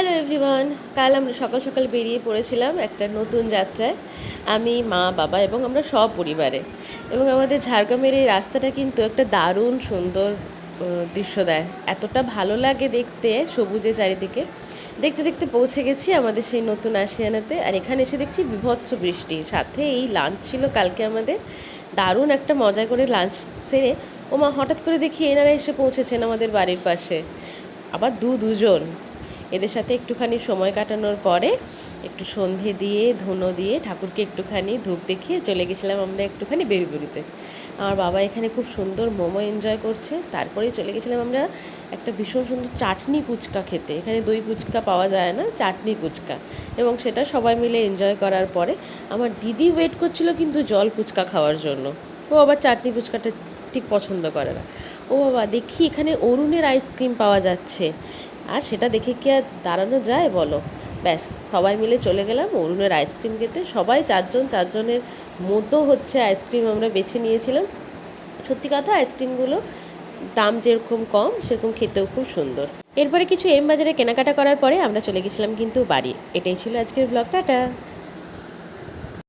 Hello everyone. কাল আমরা সকাল সকাল বেরিয়ে পড়েছিলাম একটা নতুন যাত্রায়। আমি, মা, বাবা এবং আমরা সপরিবারে। এবং আমাদের ঝাড়গ্রামের এই রাস্তাটা কিন্তু একটা দারুণ সুন্দর দৃশ্য দেয়। এতটা ভালো লাগে দেখতে, সবুজে চারিদিকে। দেখতে দেখতে পৌঁছে গেছি আমাদের সেই নতুন আশিয়ানাতে। আর এখানে এসে দেখছি বীভৎস বৃষ্টি, সাথে এই লাঞ্চ ছিল কালকে আমাদের। দারুণ একটা মজা করে লাঞ্চ সেরে ওমা হঠাৎ করে দেখি এনারা এসে পৌঁছেছেন আমাদের বাড়ির পাশে। আবার দুজন। এদের সাথে একটুখানি সময় কাটানোর পরে একটু সন্ধে দিয়ে ধুনো দিয়ে ঠাকুরকে একটুখানি ধূপ দেখিয়ে চলে গেছিলাম আমরা একটুখানি বেবিপুরিতে। আমার বাবা এখানে খুব সুন্দর মোমো এনজয় করছে। তারপরেই চলে গেছিলাম আমরা একটা ভীষণ সুন্দর চাটনি ফুচকা খেতে। এখানে দই ফুচকা পাওয়া যায় না, চাটনি ফুচকা, এবং সেটা সবাই মিলে এনজয় করার পরে আমার দিদি ওয়েট করছিল কিন্তু জল ফুচকা খাওয়ার জন্য। ও আবার চাটনি ফুচকাটা ঠিক পছন্দ করে না। ও বাবা, দেখি এখানে অরুণের আইসক্রিম পাওয়া যাচ্ছে, আর সেটা দেখে কি আর দাঁড়ানো যায় বলো। ব্যাস, সবাই মিলে চলে গেলাম অরুণের আইসক্রিম খেতে। সবাই চারজনের মতো হচ্ছে আইসক্রিম আমরা বেছে নিয়েছিলাম। সত্যি কথা, আইসক্রিমগুলো দাম যেরকম কম সেরকম খেতেও খুব সুন্দর। এরপরে কিছু এম বাজারে কেনাকাটা করার পরে আমরা চলে গেছিলাম কিন্তু বাড়ি। এটাই ছিল আজকের ব্লগ। টাটা।